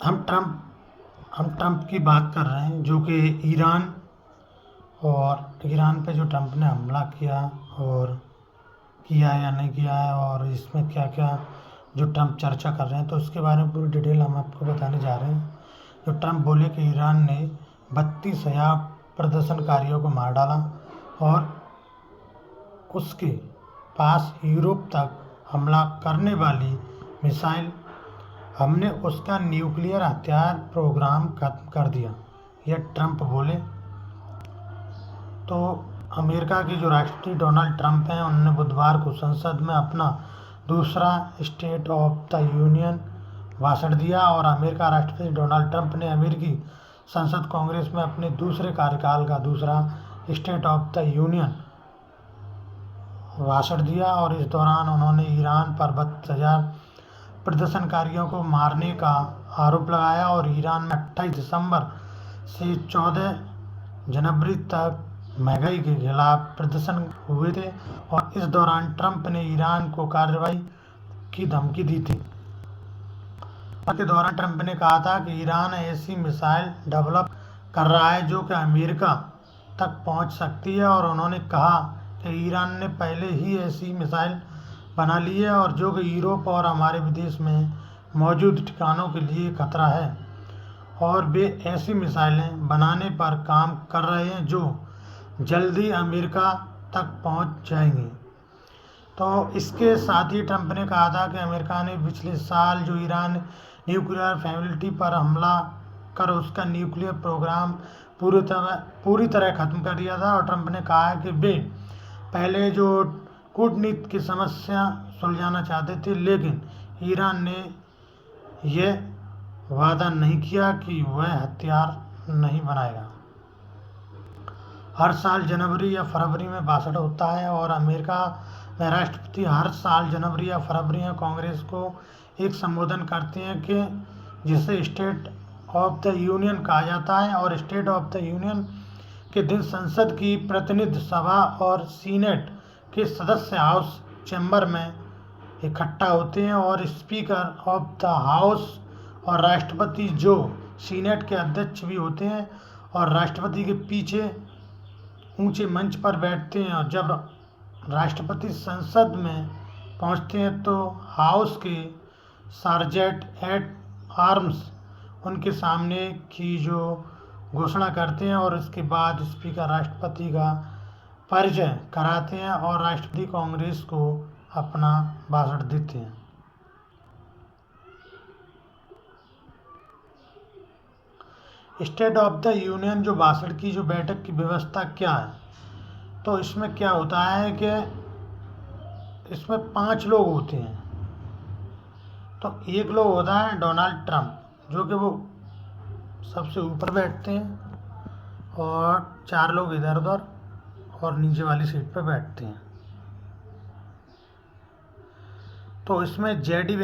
हम ट्रम्प हम ट्रम्प की बात कर रहे हैं, जो कि ईरान पे जो ट्रम्प ने हमला किया और किया या नहीं किया है, और इसमें क्या क्या जो ट्रम्प चर्चा कर रहे हैं, तो उसके बारे में पूरी डिटेल हम आपको बताने जा रहे हैं। जो ट्रम्प बोले कि ईरान ने 32,000 प्रदर्शनकारियों को मार डाला और उसके पास यूरोप तक हमला करने वाली मिसाइल, हमने उसका न्यूक्लियर हथियार प्रोग्राम खत्म कर दिया, यह ट्रम्प बोले। तो अमेरिका के जो राष्ट्रपति डोनाल्ड ट्रम्प हैं, उन्होंने बुधवार को संसद में अपना दूसरा स्टेट ऑफ द यूनियन भाषण दिया, और अमेरिका राष्ट्रपति डोनाल्ड ट्रम्प ने अमेरिकी संसद कांग्रेस में अपने दूसरे कार्यकाल का दूसरा स्टेट ऑफ द यूनियन भाषण दिया, और इस दौरान उन्होंने ईरान पर 32,000 प्रदर्शनकारियों को मारने का आरोप लगाया, और ईरान में 28 दिसंबर से 14 जनवरी तक महंगाई के खिलाफ प्रदर्शन हुए थे, और इस दौरान ट्रंप ने ईरान को कार्रवाई की धमकी दी थी। के दौरान ट्रंप ने कहा था कि ईरान ऐसी मिसाइल डेवलप कर रहा है जो कि अमेरिका तक पहुंच सकती है, और उन्होंने कहा कि ईरान ने पहले ही ऐसी मिसाइल बना ली है, और जो कि यूरोप और हमारे विदेश में मौजूद ठिकानों के लिए खतरा है, और वे ऐसी मिसाइलें बनाने पर काम कर रहे हैं जो जल्दी अमेरिका तक पहुंच जाएंगी। तो इसके साथ ही ट्रंप ने कहा था कि अमेरिका ने पिछले साल जो ईरान न्यूक्लियर फैसिलिटी पर हमला कर उसका न्यूक्लियर प्रोग्राम पूरी तरह ख़त्म कर दिया था, और ट्रंप ने कहा है कि वे पहले जो कूटनीति की समस्या सुलझाना चाहते थे, लेकिन ईरान ने यह वादा नहीं किया कि वह हथियार नहीं बनाएगा। हर साल जनवरी या फरवरी में भाषण होता है, और अमेरिका में राष्ट्रपति हर साल जनवरी या फरवरी में कांग्रेस को एक संबोधन करते हैं कि जिसे स्टेट ऑफ द यूनियन कहा जाता है, और स्टेट ऑफ द यूनियन के दिन संसद की प्रतिनिधि सभा और सीनेट के सदस्य हाउस चैम्बर में इकट्ठा होते हैं, और स्पीकर ऑफ द हाउस और राष्ट्रपति जो सीनेट के अध्यक्ष भी होते हैं, और राष्ट्रपति के पीछे ऊंचे मंच पर बैठते हैं, और जब राष्ट्रपति संसद में पहुंचते हैं तो हाउस के सार्जेंट एट आर्म्स उनके सामने की जो घोषणा करते हैं, और उसके बाद स्पीकर राष्ट्रपति का परिचय कराते हैं, और राष्ट्रपति कांग्रेस को अपना भाषण देते हैं। स्टेट ऑफ द यूनियन जो भाषण की जो बैठक की व्यवस्था क्या है, तो इसमें क्या होता है कि इसमें 5 लोग होते हैं। तो एक लोग होता है डोनाल्ड ट्रंप, जो कि वो सबसे ऊपर बैठते हैं, और 4 लोग इधर उधर और नीचे वाली सीट पर बैठते हैं। तो इसमें जेडी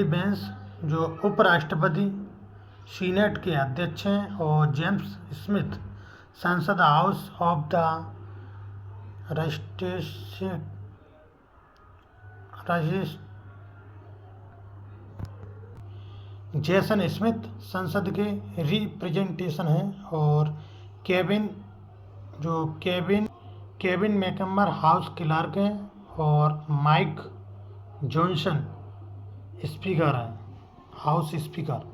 वेंस जो उपराष्ट्रपति सीनेट के अध्यक्ष हैं, और जेम्स स्मिथ संसद house of the Jason Smith संसद के रिप्रेजेंटेशन हैं, और केविन केविन मैकम्बर हाउस क्लर्क हैं, और माइक जॉनसन स्पीकर हैं, हाउस स्पीकर।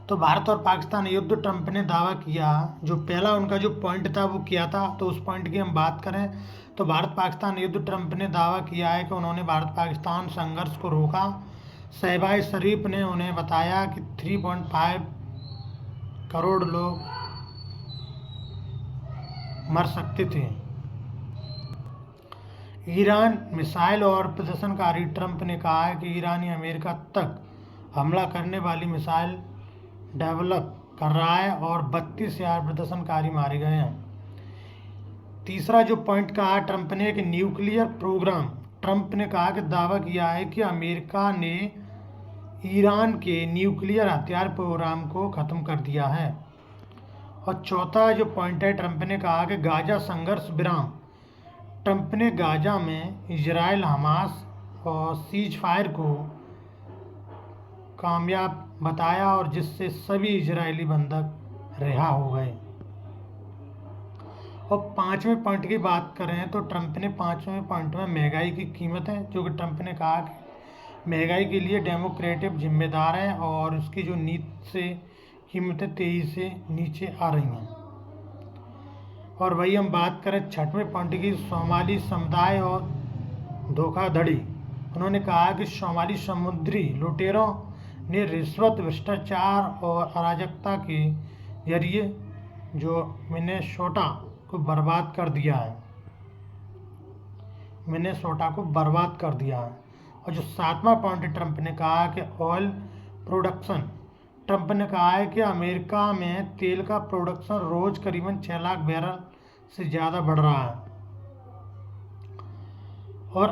तो भारत और पाकिस्तान युद्ध ट्रंप ने दावा किया, जो पहला उनका जो पॉइंट था वो किया था, तो उस पॉइंट की हम बात करें तो भारत पाकिस्तान युद्ध ट्रंप ने दावा किया है कि उन्होंने भारत पाकिस्तान संघर्ष को रोका। शहबाज शरीफ ने उन्हें बताया कि 3.5 करोड़ लोग मर सकते थे। ईरान मिसाइल और प्रदर्शनकारी, ट्रंप ने कहा है कि ईरानी अमेरिका तक हमला करने वाली मिसाइल डेवलप कर रहा है, और 32,000 प्रदर्शनकारी मारे गए हैं। तीसरा जो पॉइंट कहा ट्रंप ने कि न्यूक्लियर प्रोग्राम, ट्रंप ने कहा कि दावा किया है कि अमेरिका ने ईरान के न्यूक्लियर हथियार प्रोग्राम को ख़त्म कर दिया है। और चौथा जो पॉइंट है, ट्रंप ने कहा कि गाजा संघर्ष विराम, ट्रंप ने गाजा में इजराइल हमास और सीज फायर को कामयाब बताया और जिससे सभी इजरायली बंधक रिहा हो गए। और 5वें पॉइंट की बात करें तो ट्रंप ने 5वें पॉइंट में महंगाई की कीमत है, जो कि ट्रंप ने कहा कि महंगाई के लिए डेमोक्रेटिक जिम्मेदार हैं और उसकी जो नीति से कीमतें तेजी से नीचे आ रही हैं। और वही हम बात करें 6वें पॉइंट की, सोमाली समुदाय और धोखाधड़ी। उन्होंने कहा कि सोमाली समुद्री लुटेरों ने रिश्वत, भ्रष्टाचार और अराजकता के जरिए जो मिनेसोटा को बर्बाद कर दिया है, और जो 7वां पॉइंट ट्रंप ने कहा कि ऑयल प्रोडक्शन, ट्रंप ने कहा है कि अमेरिका में तेल का प्रोडक्शन रोज करीबन 6 लाख बैरल से ज़्यादा बढ़ रहा है। और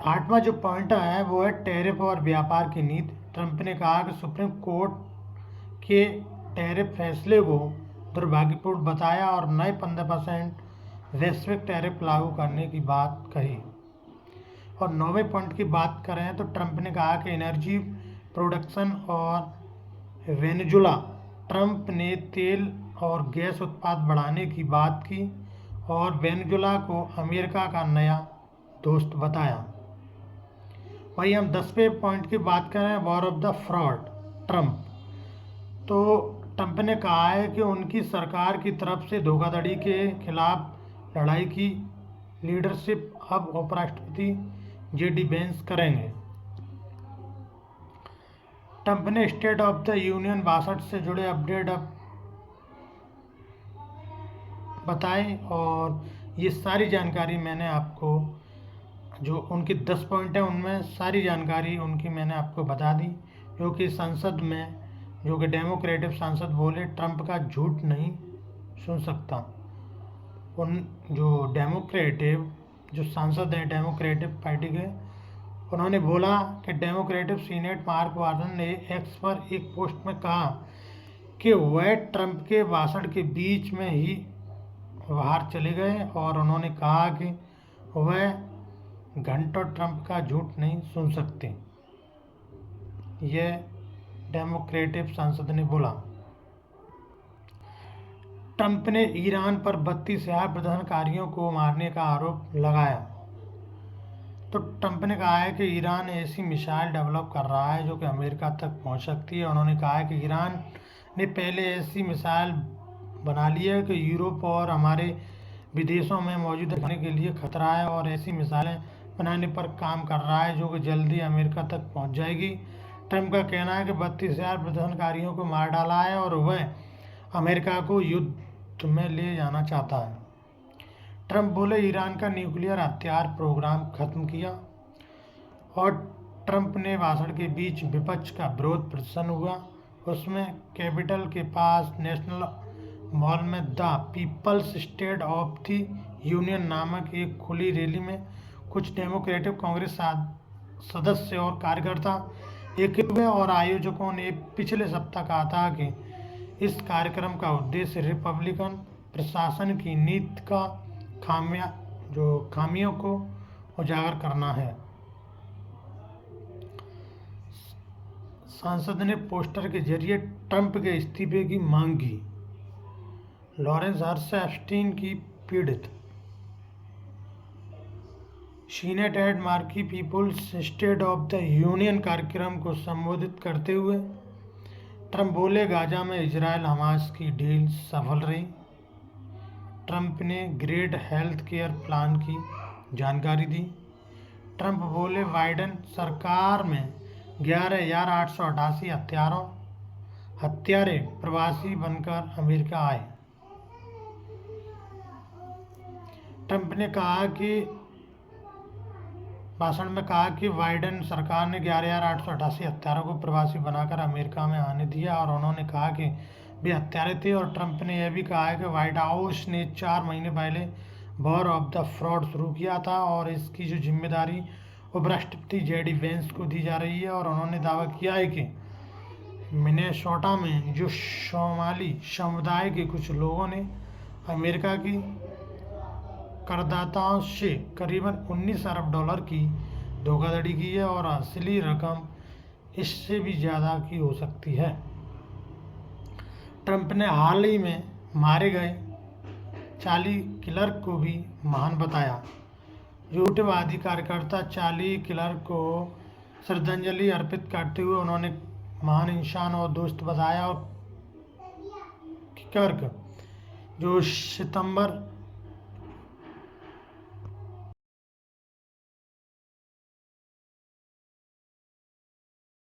8वां जो पॉइंट है वो है टैरिफ और व्यापार की नीति। ट्रंप ने कहा कि सुप्रीम कोर्ट के टैरिफ फैसले को दुर्भाग्यपूर्ण बताया और नए 15% वैश्विक टैरिफ लागू करने की बात कही। और 9वें पॉइंट की बात करें तो ट्रंप ने कहा कि एनर्जी प्रोडक्शन और वेनेजुला, ट्रंप ने तेल और गैस उत्पाद बढ़ाने की बात की और वेनेजुला को अमेरिका का नया दोस्त बताया। वही हम 10वें पॉइंट की बात करें, war of the fraud Trump, तो ट्रंप ने कहा है कि उनकी सरकार की तरफ से धोखाधड़ी के खिलाफ लड़ाई की लीडरशिप अब उपराष्ट्रपति जेडी वेंस करेंगे। ट्रंप ने स्टेट ऑफ द यूनियन 62 से जुड़े अपडेट बताए और ये सारी जानकारी मैंने आपको, जो उनके 10 पॉइंट हैं उनमें सारी जानकारी उनकी मैंने आपको बता दी, जो कि संसद में, जो कि डेमोक्रेटिक सांसद बोले ट्रंप का झूठ नहीं सुन सकता। उन जो डेमोक्रेटिक जो सांसद हैं डेमोक्रेटिक पार्टी के, उन्होंने बोला कि डेमोक्रेटिक सीनेट मार्क वार्नर ने एक्स पर एक पोस्ट में कहा कि वह ट्रंप के भाषण के बीच में ही बाहर चले गए और उन्होंने कहा कि वह घंटों ट्रंप का झूठ नहीं सुन सकते। यह डेमोक्रेटिक सांसद ने बोला। ट्रंप ने ईरान पर 32,000 प्रदर्शनकारियों को मारने का आरोप लगाया। तो ट्रंप ने कहा है कि ईरान ऐसी मिसाइल डेवलप कर रहा है जो कि अमेरिका तक पहुंच सकती है। उन्होंने कहा है कि ईरान ने पहले ऐसी मिसाइल बना ली है कि यूरोप और हमारे विदेशों में मौजूद रखने के लिए खतरा है और ऐसी मिसाइलें बनाने पर काम कर रहा है जो कि जल्दी अमेरिका तक पहुंच जाएगी। ट्रंप का कहना है कि 32,000 प्रदर्शनकारियों को मार डाला है और वह अमेरिका को युद्ध में ले जाना चाहता है। ट्रंप बोले ईरान का न्यूक्लियर हथियार प्रोग्राम खत्म किया। और ट्रंप ने भाषण के बीच विपक्ष का विरोध प्रदर्शन हुआ, उसमें कैपिटल के पास नेशनल मॉल में the people's state of the union नामक एक खुली रैली में कुछ डेमोक्रेटिक कांग्रेस सदस्य और कार्यकर्ता एकत्रित हुए और आयोजकों ने पिछले सप्ताह कहा था कि इस कार्यक्रम का उद्देश्य रिपब्लिकन प्रशासन की नीति का खामियों को उजागर करना है। सांसद ने पोस्टर के जरिए ट्रंप के इस्तीफे की मांग की। लॉरेंस हर्ष एप्स्टीन की पीड़ित। Senator Ed Markey people's state of the union कार्यक्रम को संबोधित करते हुए ट्रंप बोले गाजा में इजराइल हमास की डील सफल रही। ट्रंप ने ग्रेट हेल्थ केयर प्लान की जानकारी दी। ट्रंप बोले बाइडेन सरकार में 11,888 हत्यारे प्रवासी बनकर अमेरिका आए। ट्रंप ने कहा कि भाषण में कहा कि बाइडेन सरकार ने 11,888 हत्यारों को प्रवासी बनाकर अमेरिका में आने दिया और उन्होंने कहा कि वे हत्यारे थे। और ट्रंप ने यह भी कहा है कि व्हाइट हाउस ने 4 महीने पहले वॉर ऑफ द फ्रॉड शुरू किया था और इसकी जो जिम्मेदारी उपराष्ट्रपति जेडी वेंस को दी जा रही है। और उन्होंने दावा किया है कि मिनेसोटा में जो सोमाली समुदाय के कुछ लोगों ने अमेरिका की करदाताओं से करीबन $19 अरब की धोखाधड़ी की है और असली रकम इससे भी ज़्यादा की हो सकती है। ट्रंप ने हाल ही में मारे गए चार्ली क्लर्क को भी महान बताया। रूढ़िवादी कार्यकर्ता चार्ली क्लर्क को श्रद्धांजलि अर्पित करते हुए उन्होंने महान इंसान और दोस्त बताया। और क्लर्क जो सितंबर